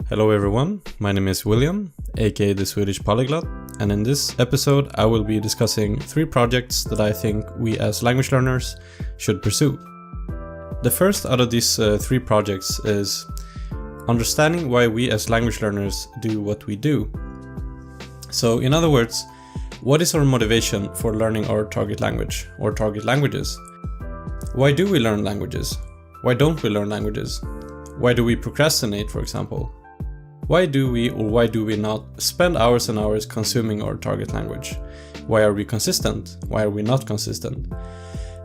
Hello everyone, my name is William, aka the Swedish Polyglot, and in this episode I will be discussing 3 projects that I think we as language learners should pursue. The first out of these 3 projects is understanding why we as language learners do what we do. So in other words, what is our motivation for learning our target language or target languages? Why do we learn languages? Why don't we learn languages? Why do we procrastinate, for example? Why do we or why do we not spend hours and hours consuming our target language? Why are we consistent? Why are we not consistent?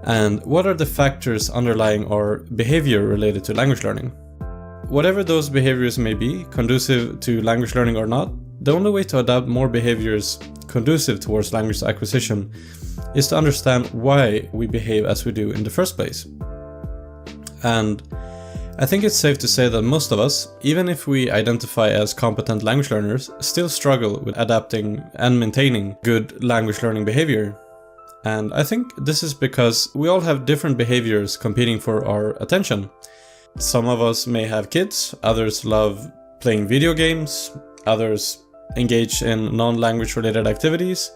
And what are the factors underlying our behavior related to language learning? Whatever those behaviors may be, conducive to language learning or not, the only way to adopt more behaviors conducive towards language acquisition is to understand why we behave as we do in the first place. And I think it's safe to say that most of us, even if we identify as competent language learners, still struggle with adapting and maintaining good language learning behavior. And I think this is because we all have different behaviors competing for our attention. Some of us may have kids, others love playing video games, others engage in non-language related activities,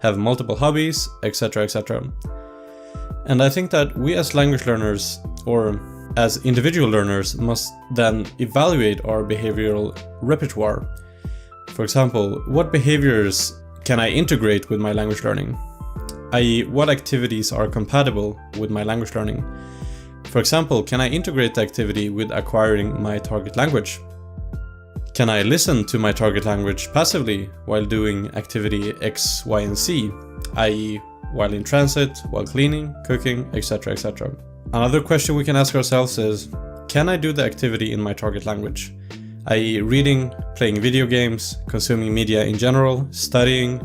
have multiple hobbies, etc., etc. And I think that we as language learners, or as individual learners, must then evaluate our behavioral repertoire. For example, what behaviors can I integrate with my language learning? i.e., what activities are compatible with my language learning? For example, can I integrate the activity with acquiring my target language? Can I listen to my target language passively while doing activity X, Y, and Z, i.e., while in transit, while cleaning, cooking, etc., etc.? Another question we can ask ourselves is, can I do the activity in my target language? i.e., reading, playing video games, consuming media in general, studying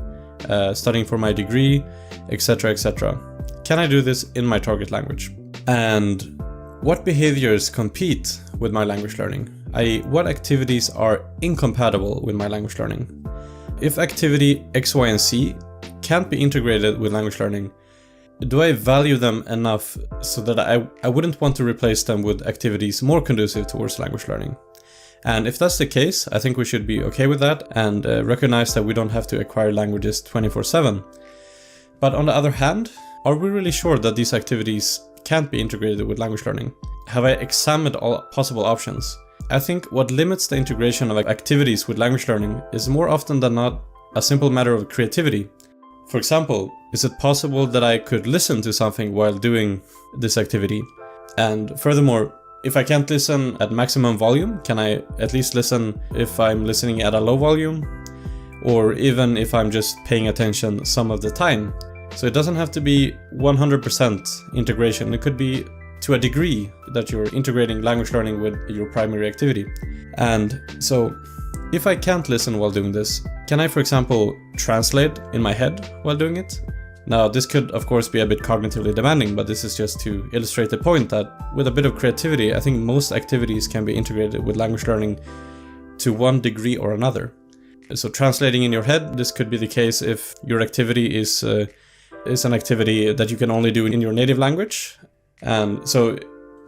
for my degree, etc., etc. Can I do this in my target language? And what behaviors compete with my language learning? i.e., what activities are incompatible with my language learning? If activity X, Y, and Z can't be integrated with language learning, do I value them enough so that I wouldn't want to replace them with activities more conducive towards language learning? And if that's the case, I think we should be okay with that and recognize that we don't have to acquire languages 24/7. But on the other hand, are we really sure that these activities can't be integrated with language learning? Have I examined all possible options? I think what limits the integration of activities with language learning is more often than not a simple matter of creativity. For example, is it possible that I could listen to something while doing this activity? And furthermore, if I can't listen at maximum volume, can I at least listen if I'm listening at a low volume? Or even if I'm just paying attention some of the time? So it doesn't have to be 100% integration. It could be to a degree that you're integrating language learning with your primary activity. And so if I can't listen while doing this, can I, for example, translate in my head while doing it? Now, this could, of course, be a bit cognitively demanding, but this is just to illustrate the point that with a bit of creativity, I think most activities can be integrated with language learning to one degree or another. So translating in your head, this could be the case if your activity is an activity that you can only do in your native language. And so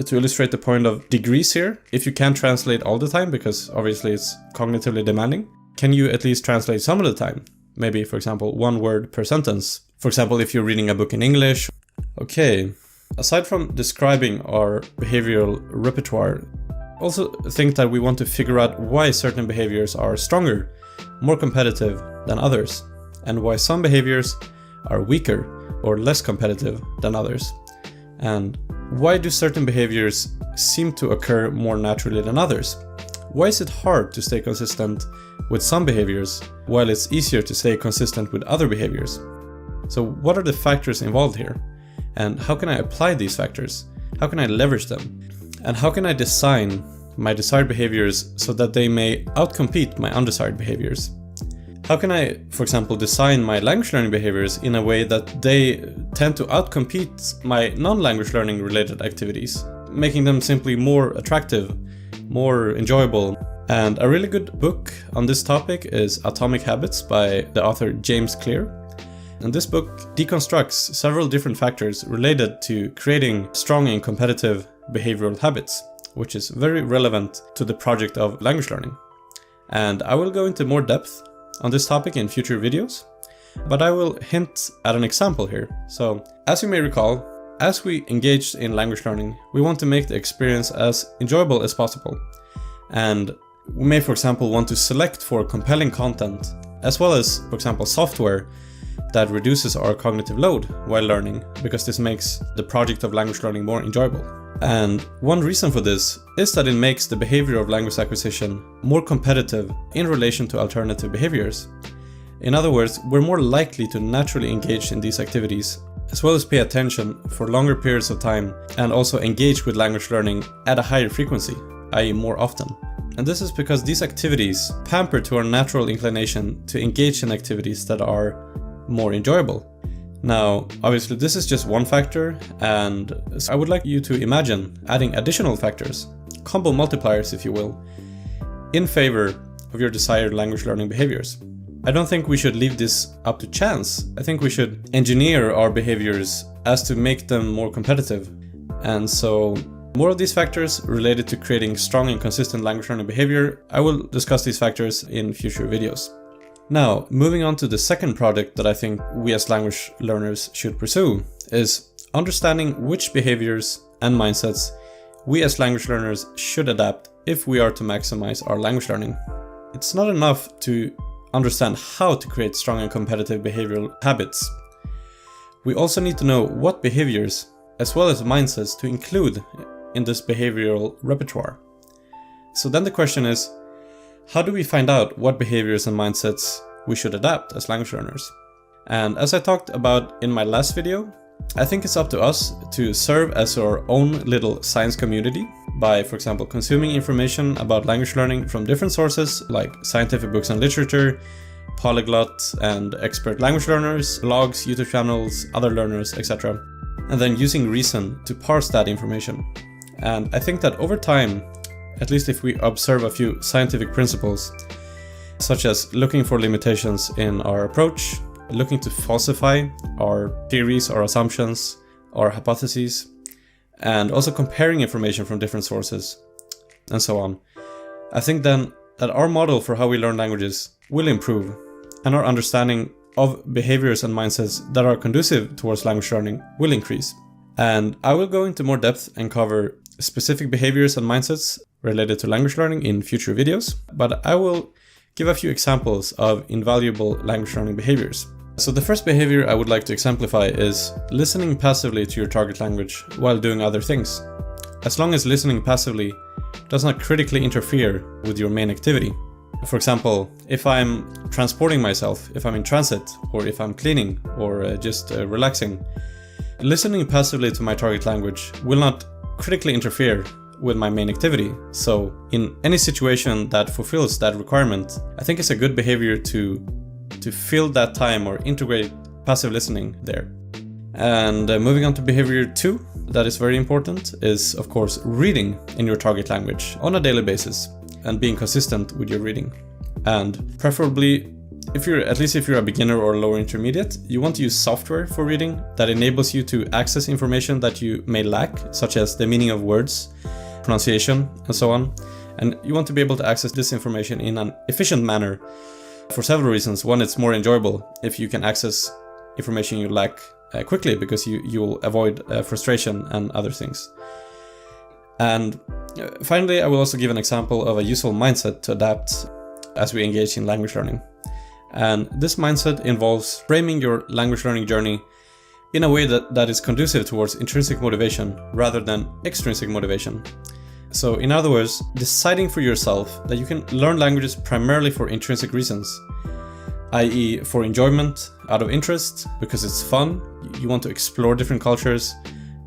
to illustrate the point of degrees here, if you can't translate all the time, because obviously it's cognitively demanding, can you at least translate some of the time? Maybe, for example, 1 word per sentence. For example, if you're reading a book in English. Okay, aside from describing our behavioral repertoire, also think that we want to figure out why certain behaviors are stronger, more competitive than others, and why some behaviors are weaker or less competitive than others. And why do certain behaviors seem to occur more naturally than others? Why is it hard to stay consistent with some behaviors while it's easier to stay consistent with other behaviors? So what are the factors involved here? And how can I apply these factors? How can I leverage them? And how can I design my desired behaviors so that they may outcompete my undesired behaviors? How can I, for example, design my language learning behaviors in a way that they tend to outcompete my non-language learning related activities, making them simply more attractive, more enjoyable? And a really good book on this topic is Atomic Habits by the author James Clear. And this book deconstructs several different factors related to creating strong and competitive behavioral habits, which is very relevant to the project of language learning. And I will go into more depth on this topic in future videos, but I will hint at an example here. So, as you may recall, as we engage in language learning, we want to make the experience as enjoyable as possible. And we may, for example, want to select for compelling content, as well as, for example, software that reduces our cognitive load while learning, because this makes the project of language learning more enjoyable. And one reason for this is that it makes the behavior of language acquisition more competitive in relation to alternative behaviors. In other words, we're more likely to naturally engage in these activities, as well as pay attention for longer periods of time, and also engage with language learning at a higher frequency, i.e. more often. And this is because these activities pamper to our natural inclination to engage in activities that are more enjoyable. Now, obviously this is just one factor, and I would like you to imagine adding additional factors, combo multipliers if you will, in favor of your desired language learning behaviors. I don't think we should leave this up to chance. I think we should engineer our behaviors as to make them more competitive. And so, more of these factors related to creating strong and consistent language learning behavior. I will discuss these factors in future videos. Now, moving on to the second project that I think we as language learners should pursue is understanding which behaviors and mindsets we as language learners should adapt if we are to maximize our language learning. It's not enough to understand how to create strong and competitive behavioral habits. We also need to know what behaviors, as well as mindsets, to include in this behavioral repertoire. So then the question is, how do we find out what behaviors and mindsets we should adapt as language learners? And as I talked about in my last video, I think it's up to us to serve as our own little science community by, for example, consuming information about language learning from different sources like scientific books and literature, Polyglot and expert language learners, blogs, YouTube channels, other learners, etc. And then using reason to parse that information. And I think that over time, at least if we observe a few scientific principles, such as looking for limitations in our approach, looking to falsify our theories, our assumptions, our hypotheses, and also comparing information from different sources, and so on. I think then that our model for how we learn languages will improve, and our understanding of behaviors and mindsets that are conducive towards language learning will increase. And I will go into more depth and cover specific behaviors and mindsets related to language learning in future videos, but I will give a few examples of invaluable language learning behaviors. So the first behavior I would like to exemplify is listening passively to your target language while doing other things, as long as listening passively does not critically interfere with your main activity. For example, if I'm transporting myself, if I'm in transit, or if I'm cleaning, or just relaxing, listening passively to my target language will not critically interfere with my main activity. So in any situation that fulfills that requirement, I think it's a good behavior to fill that time or integrate passive listening there. And moving on to behavior 2, that is very important, is of course reading in your target language on a daily basis and being consistent with your reading. And preferably, if you're a beginner or lower intermediate, you want to use software for reading that enables you to access information that you may lack, such as the meaning of words, pronunciation, and so on. And you want to be able to access this information in an efficient manner for several reasons. One, it's more enjoyable if you can access information you lack quickly, because you'll avoid frustration and other things. And finally, I will also give an example of a useful mindset to adapt as we engage in language learning. And this mindset involves framing your language learning journey in a way that is conducive towards intrinsic motivation rather than extrinsic motivation. So in other words, deciding for yourself that you can learn languages primarily for intrinsic reasons, i.e. for enjoyment, out of interest, because it's fun, you want to explore different cultures,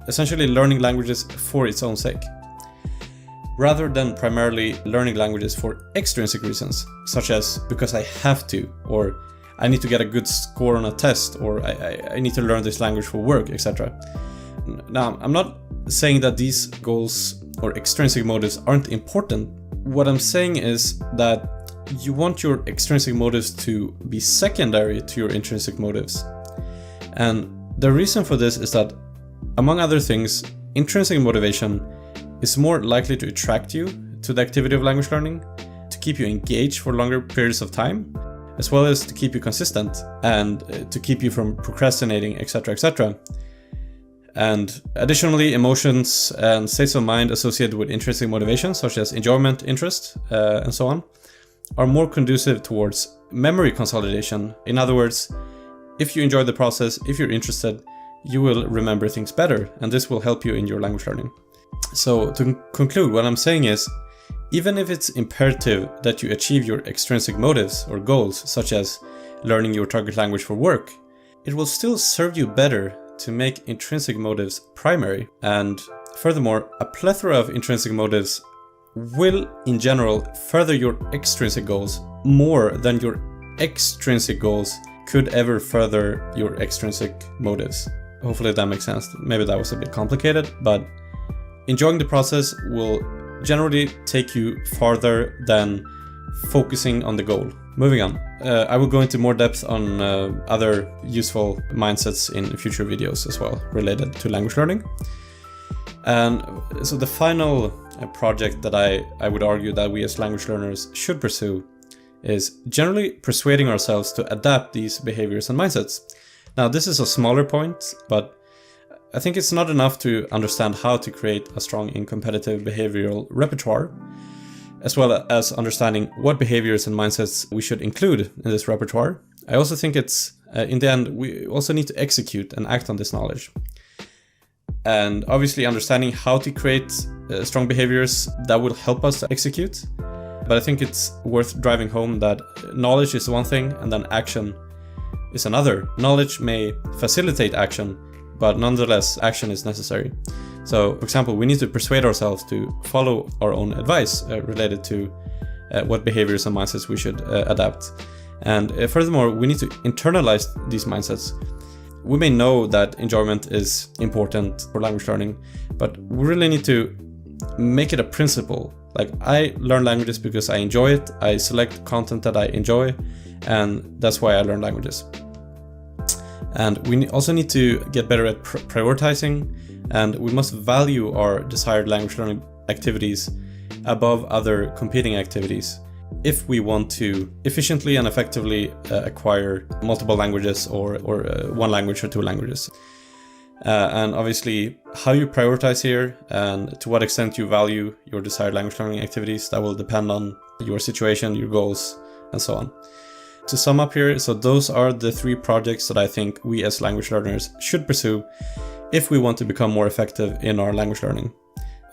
essentially learning languages for its own sake, rather than primarily learning languages for extrinsic reasons, such as because I have to, or I need to get a good score on a test, or I need to learn this language for work, etc. Now, I'm not saying that these goals or extrinsic motives aren't important. What I'm saying is that you want your extrinsic motives to be secondary to your intrinsic motives. And the reason for this is that, among other things, intrinsic motivation is more likely to attract you to the activity of language learning, to keep you engaged for longer periods of time, as well as to keep you consistent and to keep you from procrastinating, etc., etc. And additionally, emotions and states of mind associated with intrinsic motivation, such as enjoyment, interest, and so on, are more conducive towards memory consolidation. In other words, if you enjoy the process, if you're interested, you will remember things better, and this will help you in your language learning. So to conclude, what I'm saying is, even if it's imperative that you achieve your extrinsic motives or goals, such as learning your target language for work, it will still serve you better to make intrinsic motives primary. And furthermore, a plethora of intrinsic motives will, in general, further your extrinsic goals more than your extrinsic goals could ever further your extrinsic motives. Hopefully that makes sense. Maybe that was a bit complicated, but enjoying the process will generally take you farther than focusing on the goal. Moving on. I will go into more depth on other useful mindsets in future videos as well, related to language learning. And so the final project that I would argue that we as language learners should pursue is generally persuading ourselves to adapt these behaviors and mindsets. Now, this is a smaller point, but I think it's not enough to understand how to create a strong and competitive behavioral repertoire, as well as understanding what behaviors and mindsets we should include in this repertoire. I also think it's, in the end, we also need to execute and act on this knowledge. And obviously understanding how to create strong behaviors, that will help us to execute. But I think it's worth driving home that knowledge is one thing and then action is another. Knowledge may facilitate action, but nonetheless, action is necessary. So, for example, we need to persuade ourselves to follow our own advice related to what behaviors and mindsets we should adapt. And furthermore, we need to internalize these mindsets. We may know that enjoyment is important for language learning, but we really need to make it a principle. Like, I learn languages because I enjoy it, I select content that I enjoy, and that's why I learn languages. And we also need to get better at prioritizing, and we must value our desired language learning activities above other competing activities if we want to efficiently and effectively acquire multiple languages or one language or two languages. And obviously, how you prioritize here and to what extent you value your desired language learning activities, that will depend on your situation, your goals, and so on. To sum up here, so those are the 3 projects that I think we as language learners should pursue if we want to become more effective in our language learning.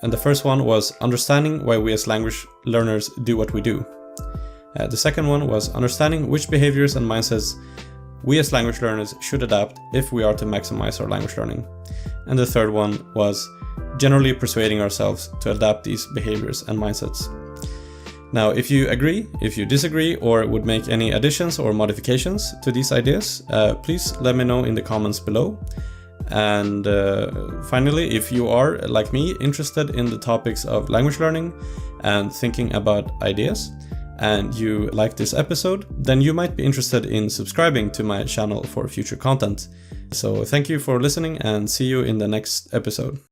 And the first one was understanding why we as language learners do what we do. The second one was understanding which behaviors and mindsets we as language learners should adapt if we are to maximize our language learning. And the third one was generally persuading ourselves to adapt these behaviors and mindsets. Now, if you agree, if you disagree, or would make any additions or modifications to these ideas, please let me know in the comments below. And finally, if you are, like me, interested in the topics of language learning and thinking about ideas, and you like this episode, then you might be interested in subscribing to my channel for future content. So thank you for listening, and see you in the next episode.